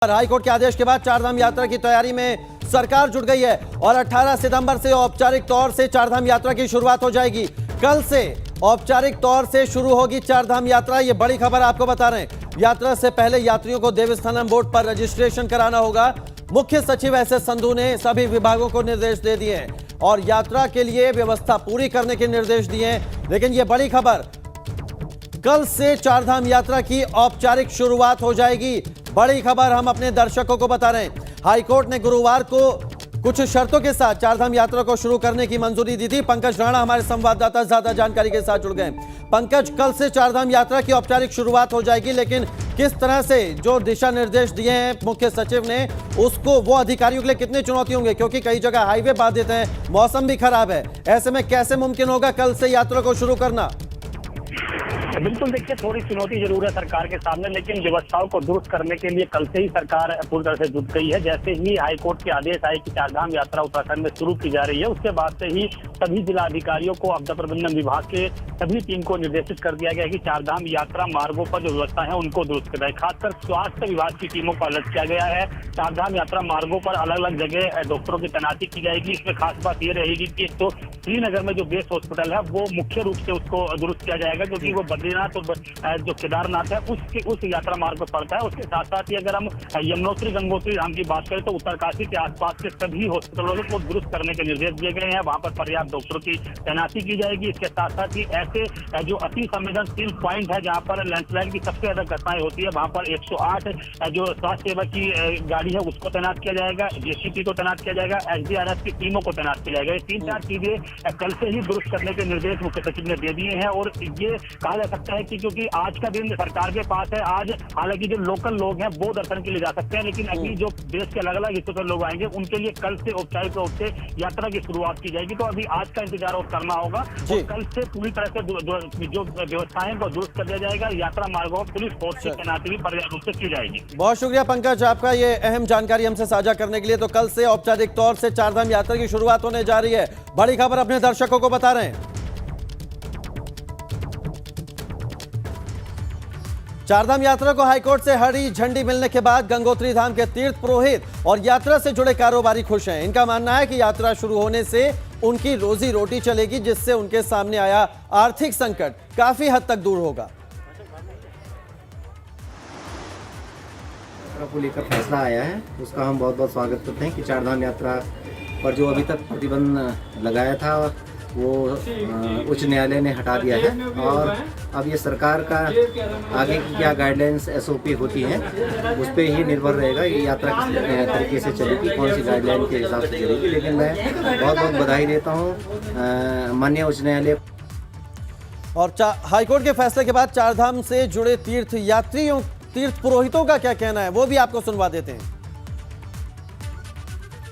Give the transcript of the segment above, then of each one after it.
High court के आदेश के बाद चारधाम यात्रा की तैयारी में सरकार जुट गई है और 18 सितंबर से औपचारिक तौर से चारधाम यात्रा की शुरुआत हो जाएगी। कल से औपचारिक तौर से शुरू होगी चारधाम यात्रा। ये बड़ी खबर आपको बता रहे हैं। यात्रा से पहले यात्रियों को देवस्थानम बोर्ड पर रजिस्ट्रेशन कराना होगा। मुख्य सचिव एस.एस. संधू ने सभी विभागों को निर्देश दे दिए हैं और यात्रा के लिए व्यवस्था पूरी करने के निर्देश दिए हैं। लेकिन ये बड़ी खबर, कल से चारधाम यात्रा की औपचारिक शुरुआत हो जाएगी। बड़ी खबर हम अपने दर्शकों को बता रहे हैं। हाईकोर्ट ने गुरुवार को कुछ शर्तों के साथ चारधाम यात्रा को शुरू करने की मंजूरी दी थी। पंकज राणा हमारे संवाददाता ज्यादा जानकारी के साथ जुड़ गए। पंकज, कल से चारधाम यात्रा की औपचारिक शुरुआत हो जाएगी, लेकिन किस तरह से जो दिशा निर्देश दिए हैं मुख्य सचिव ने, उसको वो अधिकारियों के लिए कितनी चुनौती होंगे, क्योंकि कई जगह हाईवे बाधित है, मौसम भी खराब है। ऐसे में कैसे मुमकिन होगा कल से यात्रा को शुरू करना? बिल्कुल, देखिए थोड़ी चुनौती जरूर है सरकार के सामने, लेकिन व्यवस्थाओं को दुरुस्त करने के लिए कल से ही सरकार पूरी तरह से जुट गई है। जैसे ही हाईकोर्ट के आदेश आए कि चारधाम यात्रा उत्तराखंड में शुरू की जा रही है, उसके बाद से ही सभी जिला अधिकारियों को, आपदा प्रबंधन विभाग के सभी टीम को निर्देशित कर दिया गया है कि चारधाम यात्रा मार्गों पर जो व्यवस्था है उनको दुरुस्त कराए। खासकर स्वास्थ्य विभाग की टीमों को अलर्ट किया गया है। चारधाम यात्रा मार्गों पर अलग अलग जगह डॉक्टरों की तैनाती की जाएगी। इसमें खास बात ये रहेगी कि एक तो श्रीनगर में जो बेस हॉस्पिटल है वो मुख्य रूप से उसको दुरुस्त किया जाएगा, क्योंकि वो बद्रीनाथ और जो केदारनाथ है उस यात्रा मार्ग पर पड़ता है। उसके साथ साथ ही अगर हम यमुनोत्री गंगोत्री धाम की बात करें तो उत्तरकाशी के आसपास के सभी हॉस्पिटलों को दुरुस्त करने के निर्देश दिए गए हैं। वहां पर पर्याप्त डॉक्टरों की तैनाती की जाएगी। इसके साथ साथ ही ऐसे जो अति संवेदनशील पॉइंट है जहां पर लैंडस्लाइड की सबसे ज्यादा घटनाएं होती है, वहां पर 108 जो स्वास्थ्य सेवा की गाड़ी है उसको तैनात किया जाएगा, जेसीपी को तैनात किया जाएगा, एसडीआरएफ की टीमों को तैनात किया जाएगा। ये 3-4 चीजें कल से ही दुरुस्त करने के निर्देश मुख्य सचिव ने दे दिए हैं। और ये कहा जा सकता है कि क्योंकि आज का दिन सरकार के पास है, आज हालांकि जो लोकल लोग हैं वो दर्शन के लिए जा सकते हैं, लेकिन अभी जो देश के अलग अलग हिस्सों से लोग आएंगे उनके लिए कल से औपचारिक रूप से यात्रा की शुरुआत की जाएगी। तो अभी आज का इंतजार और करना होगा और कल से पूरी तरह से जो व्यवस्थाएं को दुरुस्त कर दिया जाएगा। यात्रा मार्गों पर पुलिस फोर्स की तैनाती भी पर्याप्त रूप से की जाएगी। बहुत शुक्रिया पंकज, आपका ये अहम जानकारी हमसे साझा करने के लिए। तो कल से औपचारिक तौर से चारधाम यात्रा की शुरुआत होने जा रही है। बड़ी खबर अपने दर्शकों को बता रहे हैं। चारधाम यात्रा को हाईकोर्ट से हरी झंडी मिलने के बाद गंगोत्री धाम के तीर्थ पुरोहित और यात्रा से जुड़े कारोबारी खुश हैं। इनका मानना है कि यात्रा शुरू होने से उनकी रोजी रोटी चलेगी, जिससे उनके सामने आया आर्थिक संकट काफी हद तक दूर होगा। को लेकर फैसला आया है, उसका हम बहुत बहुत स्वागत करते हैं कि चारधाम यात्रा पर जो अभी तक प्रतिबंध लगाया था वो उच्च न्यायालय ने हटा दिया है और अब ये सरकार का आगे की क्या गाइडलाइंस SOP होती हैं उस पर ही निर्भर रहेगा ये यात्रा किस तरीके से चलेगी, कौन सी गाइडलाइन के हिसाब से चलेगी। लेकिन मैं बहुत बहुत बधाई देता हूँ माननीय उच्च न्यायालय। और हाईकोर्ट के फैसले के बाद चारधाम से जुड़े तीर्थ पुरोहितों का क्या कहना है वो भी आपको सुनवा देते हैं।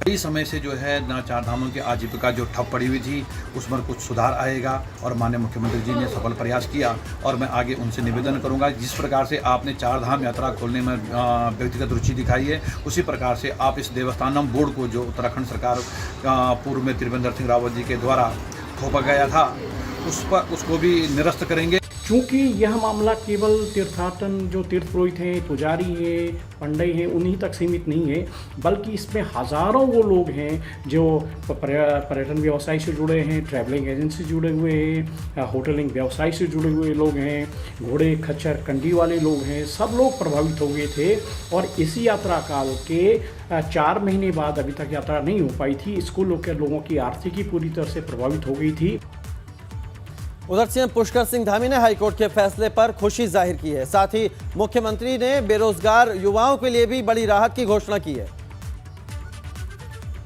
कई समय से जो है ना चारधामों की आजीविका जो ठप पड़ी हुई थी उसमें कुछ सुधार आएगा और माननीय मुख्यमंत्री जी ने सफल प्रयास किया और मैं आगे उनसे निवेदन करूंगा जिस प्रकार से आपने चारधाम यात्रा खोलने में व्यक्तिगत रुचि दिखाई है उसी प्रकार से आप इस देवस्थानम बोर्ड को जो उत्तराखंड सरकार पूर्व में त्रिवेंद्र सिंह रावत जी के द्वारा थोपा गया था उसको भी निरस्त करेंगे। क्योंकि यह मामला केवल तीर्थाटन जो तीर्थ पुरोहित हैं, पुजारी हैं, पंडित हैं उन्हीं तक सीमित नहीं है, बल्कि इसमें हज़ारों वो लोग हैं जो पर्यटन व्यवसाय से जुड़े हैं, ट्रैवलिंग एजेंसी से जुड़े हुए हैं, होटलिंग व्यवसाय से जुड़े हुए लोग हैं, घोड़े खच्चर कंडी वाले लोग हैं, सब लोग प्रभावित हो गए थे। और इसी यात्रा काल के 4 महीने बाद अभी तक यात्रा नहीं हो पाई थी। स्कूलों के लोगों की आर्थिकी पूरी तरह से प्रभावित हो गई थी। उधर सीएम पुष्कर सिंह धामी ने हाईकोर्ट के फैसले पर खुशी जाहिर की है। साथ ही मुख्यमंत्री ने बेरोजगार युवाओं के लिए भी बड़ी राहत की घोषणा की है।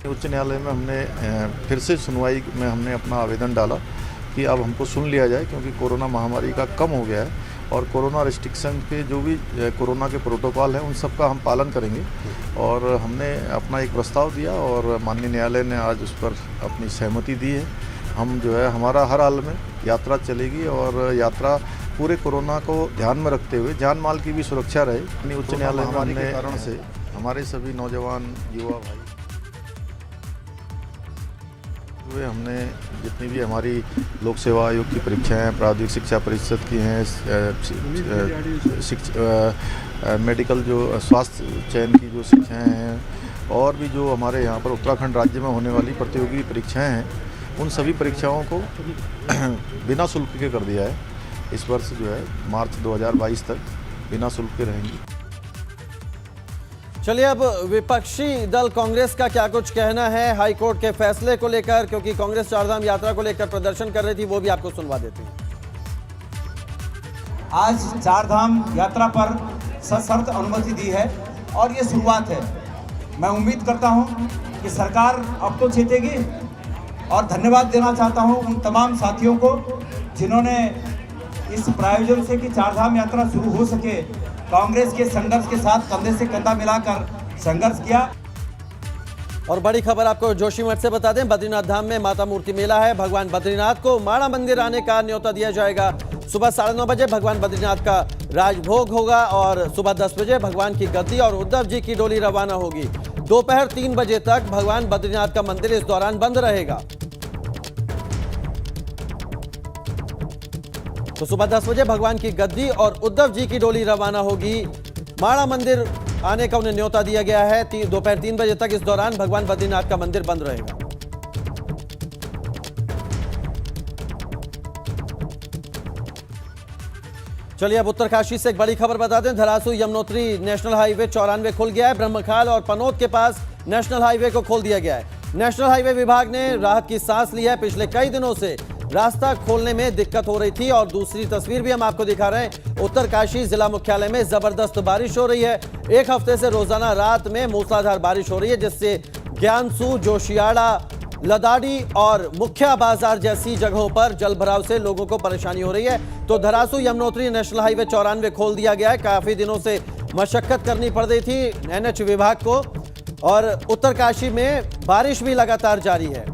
उच्च न्यायालय में हमने फिर से सुनवाई में हमने अपना आवेदन डाला कि अब हमको सुन लिया जाए, क्योंकि कोरोना महामारी का कम हो गया है और कोरोना रिस्ट्रिक्शन के जो भी कोरोना के प्रोटोकॉल हैं उन सब का हम पालन करेंगे। और हमने अपना एक प्रस्ताव दिया और माननीय न्यायालय ने आज उस पर अपनी सहमति दी है। हम जो है हमारा हर हाल में यात्रा चलेगी और यात्रा पूरे कोरोना को ध्यान में रखते हुए जान माल की भी सुरक्षा रहे। उच्च न्यायालय में के कारण से हमारे सभी नौजवान युवा भाई हुए हमने जितनी भी हमारी लोक सेवा आयोग की परीक्षाएं हैं, प्रावधिक शिक्षा परिषद की हैं, मेडिकल जो स्वास्थ्य चयन की जो शिक्षाएं हैं और भी जो हमारे यहाँ पर उत्तराखंड राज्य में होने वाली प्रतियोगी परीक्षाएं हैं, उन सभी परीक्षाओं को बिना शुल्क के कर दिया है। इस वर्ष जो है मार्च 2022 तक बिना शुल्क के रहेंगी। चलिए अब विपक्षी दल कांग्रेस का क्या कुछ कहना है हाईकोर्ट के फैसले को लेकर, क्योंकि कांग्रेस चारधाम यात्रा को लेकर प्रदर्शन कर रही थी, वो भी आपको सुनवा देते हैं। आज चारधाम यात्रा पर सशर्त अनुमति दी है और ये शुरुआत है। मैं उम्मीद करता हूं कि सरकार अब तो चेतेगी और धन्यवाद देना चाहता हूं उन तमाम साथियों को जिन्होंने इस प्रायोजन से कि चारधाम यात्रा शुरू हो सके कांग्रेस के संघर्ष के साथ कंधे से कंधा मिलाकर संघर्ष किया। और बड़ी खबर आपको जोशीमठ से बता दें, बद्रीनाथ धाम में माता मूर्ति मेला है। भगवान बद्रीनाथ को माणा मंदिर आने का न्योता दिया जाएगा। सुबह 9:30 बजे भगवान बद्रीनाथ का राजभोग होगा और सुबह 10 बजे भगवान की गद्दी और उद्धव जी की डोली रवाना होगी। दोपहर 3 बजे तक भगवान बद्रीनाथ का मंदिर इस दौरान बंद रहेगा। तो सुबह 10 बजे भगवान की गद्दी और उद्धव जी की डोली रवाना होगी। माणा मंदिर आने का उन्हें न्योता दिया गया है। दोपहर 3 बजे तक इस दौरान भगवान बद्रीनाथ का मंदिर बंद रहेगा। चलिए अब उत्तरकाशी से एक बड़ी खबर बता दें। धरासू यमुनोत्री नेशनल हाईवे 94 खुल गया है। ब्रह्मखाल और पनोत के पास नेशनल हाईवे को खोल दिया गया है। नेशनल हाईवे विभाग ने राहत की सांस ली है। पिछले कई दिनों से रास्ता खोलने में दिक्कत हो रही थी। और दूसरी तस्वीर भी हम आपको दिखा रहे हैं। उत्तरकाशी जिला मुख्यालय में जबरदस्त बारिश हो रही है। एक हफ्ते से रोजाना रात में मूसलाधार बारिश हो रही है, जिससे ज्ञानसू, जोशियाड़ा, लदाड़ी और मुख्या बाजार जैसी जगहों पर जल भराव से लोगों को परेशानी हो रही है। तो धरासू यमुनोत्री नेशनल हाईवे 94 खोल दिया गया है। काफी दिनों से मशक्कत करनी पड़ रही थी एनएच विभाग को। और उत्तरकाशी में बारिश भी लगातार जारी है।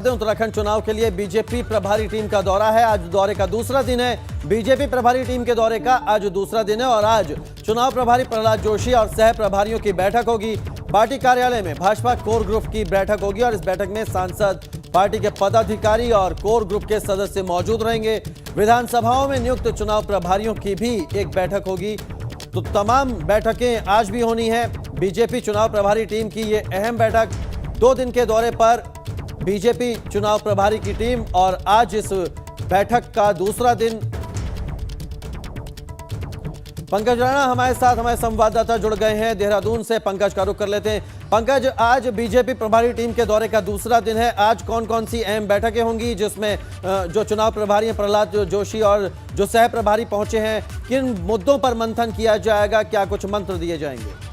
उत्तराखंड चुनाव के लिए बीजेपी प्रभारी टीम का दौरा है। आज दौरे का दूसरा दिन है। बीजेपी प्रभारी टीम के दौरे का आज दूसरा दिन है और आज चुनाव प्रभारी प्रहलाद जोशी और सह प्रभारियों की बैठक होगी। पार्टी कार्यालय में भाजपा कोर ग्रुप की बैठक होगी और इस बैठक में सांसद, पार्टी के पदाधिकारी और कोर ग्रुप के सदस्य मौजूद रहेंगे। विधानसभाओं में नियुक्त चुनाव प्रभारियों की भी एक बैठक होगी। तो तमाम बैठकें आज भी होनी है। बीजेपी चुनाव प्रभारी टीम की ये अहम बैठक। 2 दिन के दौरे पर बीजेपी चुनाव प्रभारी की टीम और आज इस बैठक का दूसरा दिन। पंकज राणा हमारे साथ, हमारे संवाददाता जुड़ गए हैं देहरादून से। पंकज का रुख कर लेते हैं। पंकज, आज बीजेपी प्रभारी टीम के दौरे का दूसरा दिन है। आज कौन कौन सी अहम बैठकें होंगी जिसमें जो चुनाव प्रभारी हैं प्रहलाद जोशी और जो सह प्रभारी पहुंचे हैं, किन मुद्दों पर मंथन किया जाएगा, क्या कुछ मंत्र दिए जाएंगे?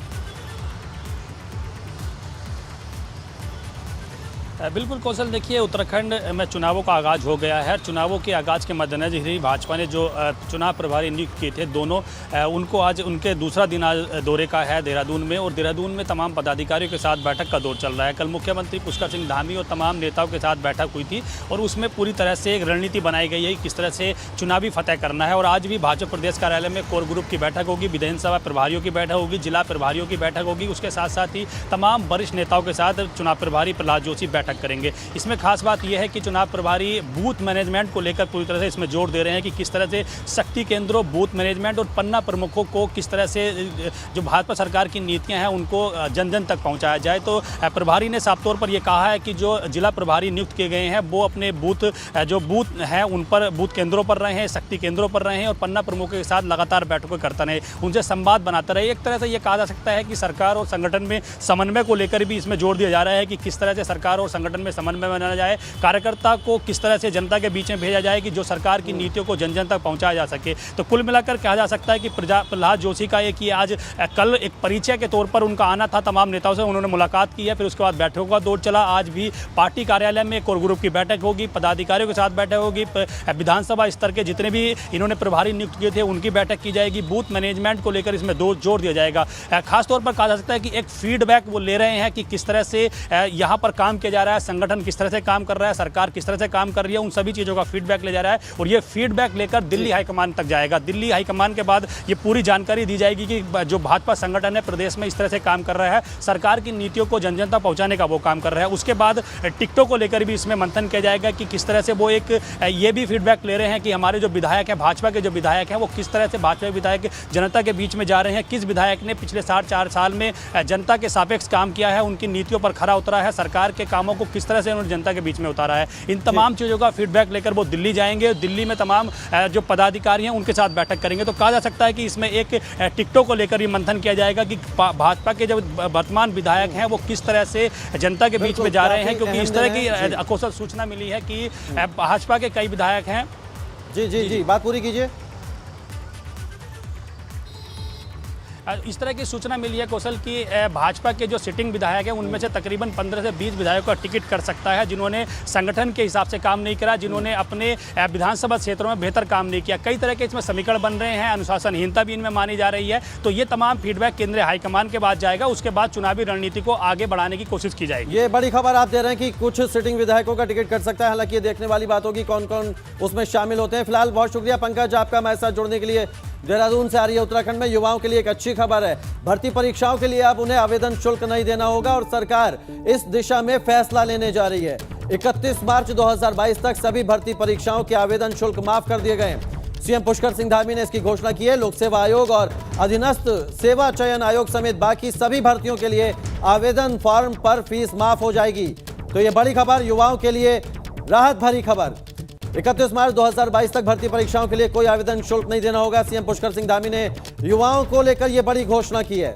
बिल्कुल कौशल, देखिए उत्तराखंड में चुनावों का आगाज़ हो गया है। चुनावों के आगाज़ के मद्देनजर ही भाजपा ने जो चुनाव प्रभारी नियुक्त किए थे दोनों, उनको आज उनके दूसरा दिन आज दौरे का है देहरादून में। और देहरादून में तमाम पदाधिकारियों के साथ बैठक का दौर चल रहा है। कल मुख्यमंत्री पुष्कर सिंह धामी और तमाम नेताओं के साथ बैठक हुई थी और उसमें पूरी तरह से एक रणनीति बनाई गई है किस तरह से चुनावी फतह करना है। और आज भी भाजपा प्रदेश कार्यालय में कोर ग्रुप की बैठक होगी, विधानसभा प्रभारियों की बैठक होगी, जिला प्रभारियों की बैठक होगी। उसके साथ साथ ही तमाम वरिष्ठ नेताओं के साथ चुनाव प्रभारी प्रहलाद जोशी बैठक करेंगे। इसमें खास बात यह है कि चुनाव प्रभारी बूथ मैनेजमेंट को लेकर पूरी तरह से इसमें जोर दे रहे हैं कि किस तरह से शक्ति केंद्रों, बूथ मैनेजमेंट और पन्ना प्रमुखों को किस तरह से जो भाजपा सरकार की नीतियां हैं उनको जन जन तक पहुंचाया जाए। तो प्रभारी ने साफ तौर पर यह कहा है कि जो जिला प्रभारी नियुक्त किए गए हैं वो अपने बूथ हैं उन पर, बूथ केंद्रों पर रहे हैं, शक्ति केंद्रों पर रहे हैं और पन्ना प्रमुखों के साथ लगातार बैठकें करता रहे, उनसे संवाद बनाता रहे। एक तरह से यह कहा जा सकता है कि सरकार और संगठन में समन्वय को लेकर भी इसमें जोर दिया जा रहा है कि किस तरह से सरकार और संगठन में समन्वय बनाया जाए, कार्यकर्ता को किस तरह से जनता के बीच में भेजा जाए कि जो सरकार की नीतियों को जन जन तक पहुंचाया जा सके। तो कुल मिलाकर कहा जा सकता है कि प्रहलाद जोशी का एक आज कल एक परिचय के तौर पर उनका आना था, तमाम नेताओं से उन्होंने मुलाकात की है, फिर उसके बाद बैठकों का दौर चला। आज भी पार्टी कार्यालय में कोर ग्रुप की बैठक होगी, पदाधिकारियों के साथ बैठक होगी, विधानसभा स्तर के जितने भी इन्होंने प्रभारी नियुक्त किए थे उनकी बैठक की जाएगी, बूथ मैनेजमेंट को लेकर इसमें जोर दिया जाएगा। खासतौर पर कहा जा सकता है कि एक फीडबैक वो ले रहे हैं कि किस तरह से यहाँ पर काम किया जा रहा है, संगठन किस तरह से काम कर रहा है, सरकार किस तरह से काम कर रही है, उन सभी चीज़ों का फीडबैक ले जा रहा है और ये फीडबैक लेकर दिल्ली हाईकमान तक जाएगा। दिल्ली हाईकमान के बाद ये पूरी जानकारी दी जाएगी कि जो भाजपा संगठन है प्रदेश में इस तरह से काम कर रहा है, सरकार की नीतियों को जन जन तक पहुँचाने का वो काम कर रहा है। उसके बाद टिकटों को लेकर भी इसमें मंथन किया जाएगा कि किस तरह से वो एक ये भी फीडबैक ले रहे हैं कि हमारे जो विधायक हैं, भाजपा के जो विधायक हैं, वो किस तरह से भाजपा विधायक जनता के बीच में जा रहे हैं, किस विधायक ने पिछले 4 साल में जनता के सापेक्ष काम किया है, उनकी नीतियों पर खरा उतरा है, सरकार के कामों को किस तरह से उन्होंने जनता के बीच में उतारा है। इन तमाम चीज़ों का फीडबैक लेकर वो दिल्ली जाएंगे। दिल्ली में तमाम जो पदाधिकारी हैं उनके साथ बैठक करेंगे। तो कहा जा सकता है कि इसमें एक टिकटों को लेकर भी मंथन किया जाएगा कि भाजपा के जो वर्तमान विधायक हैं वो किस तरह से जनता के बीच में जा रहे हैं, क्योंकि इस तरह की अकुशल सूचना मिली है कि भाजपा के कई विधायक हैं। जी, बात पूरी कीजिए। इस तरह की सूचना मिली है कौशल की भाजपा के जो सिटिंग विधायक हैं उनमें से तकरीबन 15 से 20 विधायकों का टिकट कर सकता है, जिन्होंने संगठन के हिसाब से काम नहीं करा, जिन्होंने अपने विधानसभा क्षेत्रों में बेहतर काम नहीं किया। कई तरह के इसमें समीकरण बन रहे हैं, अनुशासनहीनता भी इनमें मानी जा रही है। तो ये तमाम फीडबैक केंद्रीय हाईकमान के बाद जाएगा, उसके बाद चुनावी रणनीति को आगे बढ़ाने की कोशिश की जाएगी। ये बड़ी खबर आप दे रहे हैं कि कुछ सिटिंग विधायकों का टिकट कट सकता है। हालांकि ये देखने वाली बात होगी कौन कौन उसमें शामिल होते हैं। फिलहाल बहुत शुक्रिया पंकज आपका हमारे साथ जुड़ने के लिए। देहरादून से आ रही है उत्तराखंड में युवाओं के लिए एक अच्छी खबर है। भर्ती परीक्षाओं के लिए अब उन्हें आवेदन शुल्क नहीं देना होगा और सरकार इस दिशा में फैसला लेने जा रही है। 31 मार्च 2022 तक सभी भर्ती परीक्षाओं के आवेदन शुल्क माफ कर दिए गए हैं। सीएम पुष्कर सिंह धामी ने इसकी घोषणा की है। लोक सेवा आयोग और अधीनस्थ सेवा चयन आयोग समेत बाकी सभी भर्तियों के लिए आवेदन फॉर्म पर फीस माफ हो जाएगी। तो ये बड़ी खबर, युवाओं के लिए राहत भरी खबर। 31 मार्च 2022 तक भर्ती परीक्षाओं के लिए कोई आवेदन शुल्क नहीं देना होगा। सीएम पुष्कर सिंह धामी ने युवाओं को लेकर यह बड़ी घोषणा की है।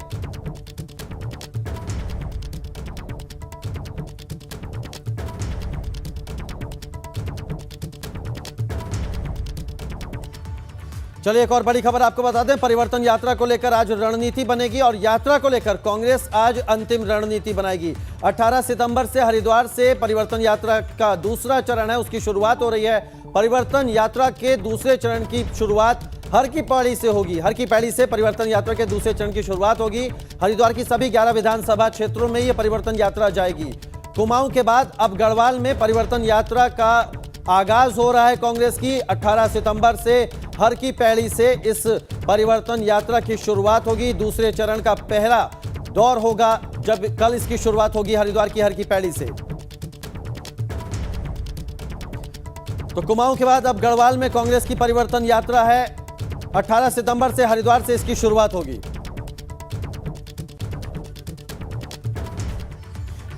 चलिए एक और बड़ी खबर आपको बता दें। परिवर्तन यात्रा को लेकर आज रणनीति बनेगी और यात्रा को लेकर कांग्रेस आज अंतिम रणनीति बनाएगी। 18 सितंबर से हरिद्वार से परिवर्तन यात्रा का दूसरा चरण है, उसकी शुरुआत हो रही है। परिवर्तन यात्रा के दूसरे चरण की शुरुआत हर की पौड़ी से होगी। हर की पौड़ी से परिवर्तन यात्रा के दूसरे चरण की शुरुआत होगी। हरिद्वार की सभी 11 विधानसभा क्षेत्रों में यह परिवर्तन यात्रा जाएगी। कुमाऊं के बाद अब गढ़वाल में परिवर्तन यात्रा का आगाज हो रहा है कांग्रेस की। 18 सितंबर से हर की पैड़ी से इस परिवर्तन यात्रा की शुरुआत होगी। दूसरे चरण का पहला दौर होगा जब कल इसकी शुरुआत होगी हरिद्वार की हर की पैड़ी से। तो कुमाऊं के बाद अब गढ़वाल में कांग्रेस की परिवर्तन यात्रा है। 18 सितंबर से हरिद्वार से इसकी शुरुआत होगी।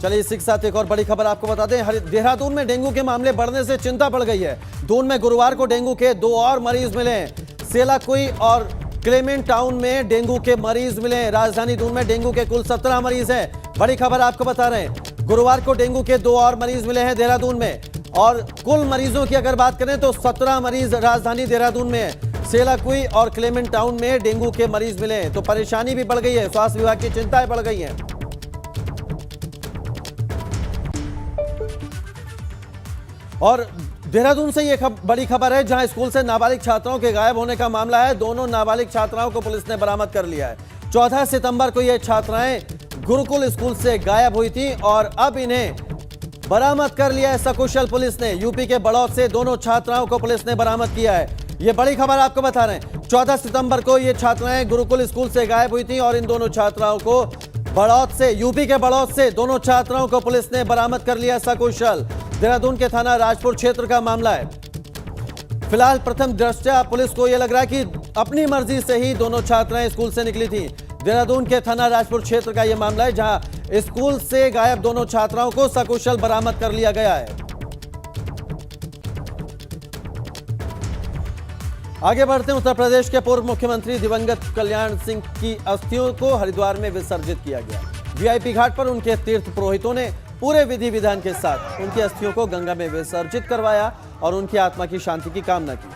चलिए इसी के साथ एक और बड़ी खबर आपको बता दें। देहरादून में डेंगू के मामले बढ़ने से चिंता बढ़ गई है। दून में गुरुवार को डेंगू के 2 और मरीज मिले हैं। सेलाकुई और क्लेमेंट टाउन में डेंगू के मरीज मिले हैं। राजधानी दून में डेंगू के कुल 17 मरीज हैं। बड़ी खबर आपको बता रहे हैं, गुरुवार को डेंगू के 2 और मरीज मिले हैं देहरादून में। और कुल मरीजों की अगर बात करें तो 17 मरीज राजधानी देहरादून में है। सेलाकुई और क्लेमेंट टाउन में डेंगू के मरीज मिले हैं। तो परेशानी भी बढ़ गई है, स्वास्थ्य विभाग की चिंताएं बढ़ गई हैं। और देहरादून से ये बड़ी खबर है, जहां स्कूल से नाबालिग छात्राओं के गायब होने का मामला है। दोनों नाबालिग छात्राओं को पुलिस ने बरामद कर लिया है। 14 सितंबर को ये छात्राएं गुरुकुल स्कूल से गायब हुई थी और अब इन्हें बरामद कर लिया है सकुशल पुलिस ने। यूपी के बड़ौद से दोनों छात्राओं को पुलिस ने बरामद किया है। ये बड़ी खबर आपको बता रहे हैं। 14 सितंबर को ये छात्राएं गुरुकुल स्कूल से गायब हुई थी और इन दोनों छात्राओं को बड़ौद से, यूपी के बड़ौद से दोनों छात्राओं को पुलिस ने बरामद कर लिया सकुशल। देहरादून के थाना राजपुर क्षेत्र का मामला है। फिलहाल प्रथम दृष्टया पुलिस को यह लग रहा है कि अपनी मर्जी से ही दोनों छात्राएं स्कूल से निकली थी। देहरादून के थाना राजपुर क्षेत्र का यह मामला है, जहां स्कूल से गायब दोनों छात्राओं को सकुशल बरामद कर लिया गया है। आगे बढ़ते हैं। उत्तर प्रदेश के पूर्व मुख्यमंत्री दिवंगत कल्याण सिंह की अस्थियों को हरिद्वार में विसर्जित किया गया। वीआईपी घाट पर उनके तीर्थ पुरोहितों ने पूरे विधि विधान के साथ उनकी अस्थियों को गंगा में विसर्जित करवाया और उनकी आत्मा की शांति की कामना की।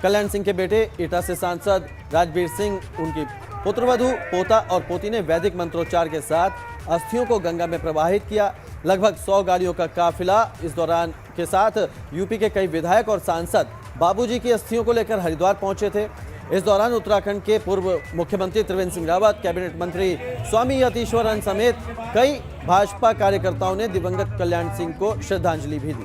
कल्याण सिंह के बेटे एटा से सांसद राजवीर सिंह, उनकी पुत्रवधू, पोता और पोती ने वैदिक मंत्रोच्चार के साथ अस्थियों को गंगा में प्रवाहित किया। लगभग 100 गाड़ियों का काफिला इस दौरान के साथ यूपी के कई विधायक और सांसद बाबूजी की अस्थियों को लेकर हरिद्वार पहुंचे थे। इस दौरान उत्तराखंड के पूर्व मुख्यमंत्री त्रिवेंद्र सिंह रावत, कैबिनेट मंत्री स्वामी यतीश्वरन समेत कई भाजपा कार्यकर्ताओं ने दिवंगत कल्याण सिंह को श्रद्धांजलि भी दी।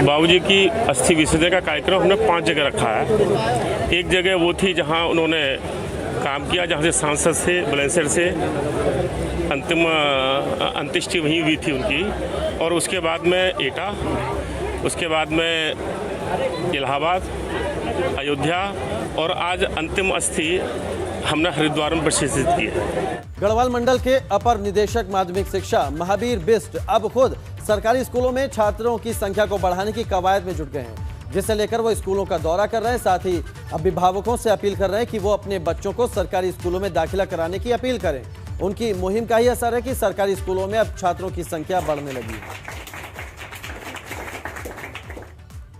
बाबूजी की अस्थि विसर्जन का कार्यक्रम हमने 5 जगह रखा है। एक जगह वो थी जहां उन्होंने काम किया, जहां से सांसद से बुलंदशहर से अंतिम अंत्येष्टि वहीं हुई थी उनकी, और उसके बाद में एटा, उसके बाद में इलाहाबाद, अयोध्या, और आज अंतिम अस्थि हमने हरिद्वार में प्रतिष्ठित की है। गढ़वाल मंडल के अपर निदेशक माध्यमिक शिक्षा महावीर बिष्ट अब खुद सरकारी स्कूलों में छात्रों की संख्या को बढ़ाने की कवायद में जुट गए हैं, जिसे लेकर वो स्कूलों का दौरा कर रहे हैं। साथ ही अभिभावकों से अपील कर रहे हैं कि वो अपने बच्चों को सरकारी स्कूलों में दाखिला कराने की अपील करें। उनकी मुहिम का ही असर है कि सरकारी स्कूलों में अब छात्रों की संख्या बढ़ने लगी है।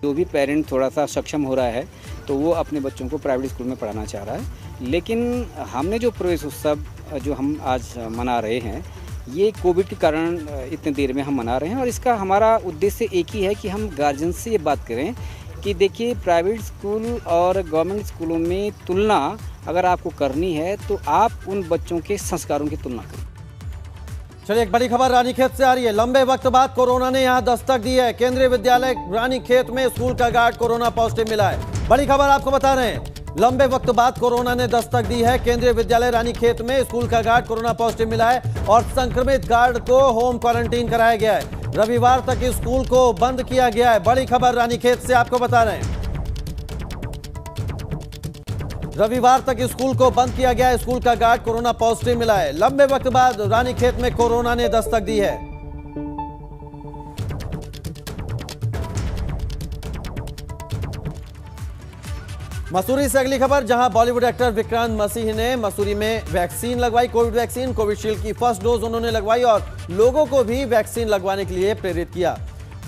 जो भी पेरेंट थोड़ा सा सक्षम हो रहा है तो वो अपने बच्चों को प्राइवेट स्कूल में पढ़ाना चाह रहा है। लेकिन हमने जो प्रवेश उत्सव जो हम आज मना रहे हैं, ये कोविड के कारण इतने देर में हम मना रहे हैं, और इसका हमारा उद्देश्य एक ही है कि हम गार्जियन से ये बात करें कि देखिए, प्राइवेट स्कूल और गवर्नमेंट स्कूलों में तुलना अगर आपको करनी है तो आप उन बच्चों के संस्कारों की तुलना करें। चलिए, एक बड़ी खबर रानीखेत से आ रही है। लंबे वक्त बाद कोरोना ने यहां दस्तक दी है। केंद्रीय विद्यालय रानीखेत में स्कूल का गार्ड कोरोना पॉजिटिव मिला है। बड़ी खबर आपको बता रहे हैं, लंबे वक्त बाद कोरोना ने दस्तक दी है। केंद्रीय विद्यालय रानीखेत में स्कूल का गार्ड कोरोना पॉजिटिव मिला है और संक्रमित गार्ड को होम क्वारंटीन कराया गया है। रविवार तक स्कूल को बंद किया गया है। बड़ी खबर रानीखेत से आपको बता रहे हैं, रविवार तक स्कूल को बंद किया गया है। स्कूल का गार्ड कोरोना पॉजिटिव मिला है। लंबे वक्त बाद रानीखेत में कोरोना ने दस्तक दी है। मसूरी से अगली खबर, जहां बॉलीवुड एक्टर विक्रांत मसीह ने मसूरी में वैक्सीन लगवाई, कोविड वैक्सीन। कोविशील्ड की फर्स्ट डोज उन्होंने लगवाई और लोगों को भी वैक्सीन लगवाने के लिए प्रेरित किया।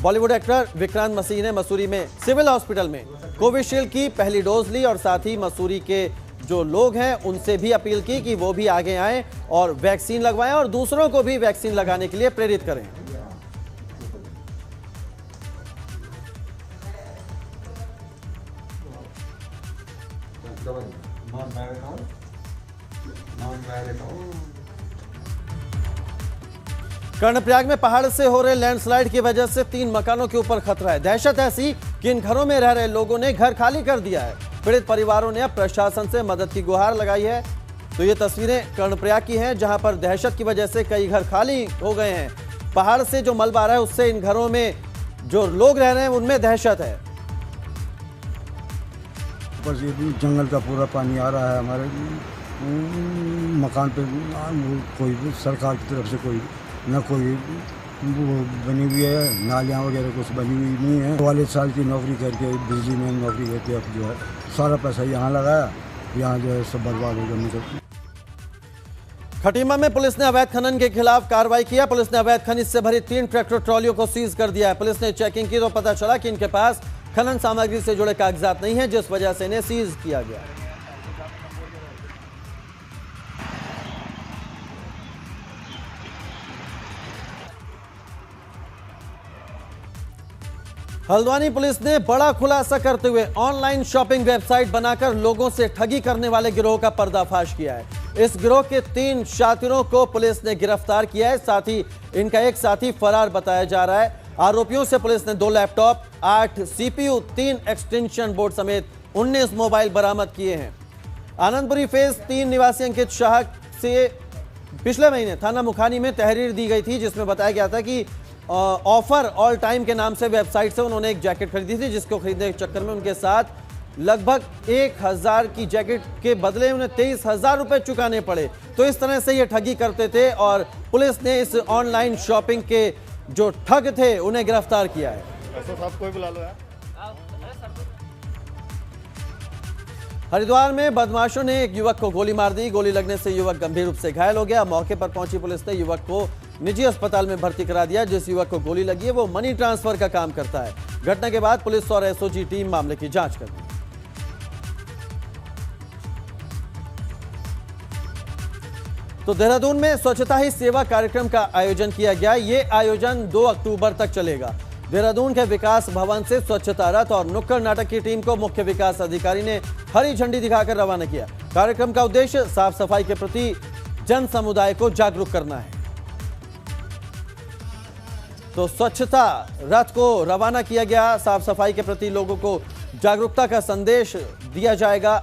बॉलीवुड एक्टर विक्रांत मसीह ने मसूरी में सिविल हॉस्पिटल में कोविशील्ड की पहली डोज ली और साथ ही मसूरी के जो लोग हैं उनसे भी अपील की कि वो भी आगे आएं और वैक्सीन लगवाएं और दूसरों को भी वैक्सीन लगाने के लिए प्रेरित करें। कर्णप्रयाग में पहाड़ से हो रहे लैंडस्लाइड की वजह से 3 मकानों के ऊपर खतरा है। दहशत ऐसी कि इन घरों में रह रहे लोगों ने घर खाली कर दिया है। पीड़ित परिवारों ने अब प्रशासन से मदद की गुहार लगाई है। तो ये तस्वीरें कर्णप्रयाग की हैं, जहां पर दहशत की वजह से कई घर खाली हो गए हैं। पहाड़ से जो मलबा आ रहा है उससे इन घरों में जो लोग रह रहे हैं उनमें दहशत है। ऊपर से भी जंगल का पूरा पानी आ रहा है। हमारे मकान पे कोई भी सरकार की तरफ से कोई न कोई वो बनी हुई है, नालियाँ वगैरह कुछ बनी हुई नहीं है। 44 साल की नौकरी करके बिजली में नौकरी करके अब जो है सारा पैसा यहाँ लगाया, यहाँ जो है सब बर्बाद हो गया। मतलब खटीमा में पुलिस ने अवैध खनन के खिलाफ कार्रवाई किया। पुलिस ने अवैध खनिज से भरी 3 ट्रैक्टर ट्रॉलियों को सीज कर दिया है। पुलिस ने चेकिंग की तो पता चला कि इनके पास खनन सामग्री से जुड़े कागजात नहीं है, जिस वजह से इन्हें सीज किया गया। हल्द्वानी पुलिस ने बड़ा खुलासा करते हुए ऑनलाइन शॉपिंग वेबसाइट बनाकर लोगों से ठगी करने वाले गिरोह का पर्दाफाश किया है। इस गिरोह के 3 शातिरों को पुलिस ने गिरफ्तार किया है। साथ ही इनका एक साथी फरार बताया जा रहा है। आरोपियों से पुलिस ने 2 लैपटॉप, 8 CPU, 3 एक्सटेंशन बोर्ड समेत 19 मोबाइल बरामद किए हैं। आनंदपुरी फेज 3 निवासी अंकित शाह से पिछले महीने थाना मुखानी में तहरीर दी गई थी, जिसमें बताया गया था कि ऑफर ऑल टाइम के नाम से वेबसाइट से उन्होंने एक जैकेट खरीदी थी, जिसको खरीदने के चक्कर में उनके साथ लगभग 1000 की जैकेट के बदले उन्हें 23,000 रुपए चुकाने पड़े। तो इस तरह से ये ठगी करते थे और पुलिस ने इस ऑनलाइन शॉपिंग के जो ठग थे उन्हें गिरफ्तार किया है। हरिद्वार में बदमाशों ने एक युवक को गोली मार दी। गोली लगने से युवक गंभीर रूप से घायल हो गया। मौके पर पहुंची पुलिस ने युवक को निजी अस्पताल में भर्ती करा दिया। जिस युवक को गोली लगी है वो मनी ट्रांसफर का काम करता है। घटना के बाद पुलिस और एसओजी टीम मामले की जांच कर रही है। तो देहरादून में स्वच्छता ही सेवा कार्यक्रम का आयोजन किया गया। ये आयोजन 2 अक्टूबर तक चलेगा। देहरादून के विकास भवन से स्वच्छता रथ और नुक्कड़ नाटक की टीम को मुख्य विकास अधिकारी ने हरी झंडी दिखाकर रवाना किया। कार्यक्रम का उद्देश्य साफ सफाई के प्रति जन समुदाय को जागरूक करना है। तो स्वच्छता रथ को रवाना किया गया, साफ सफाई के प्रति लोगों को जागरूकता का संदेश दिया जाएगा।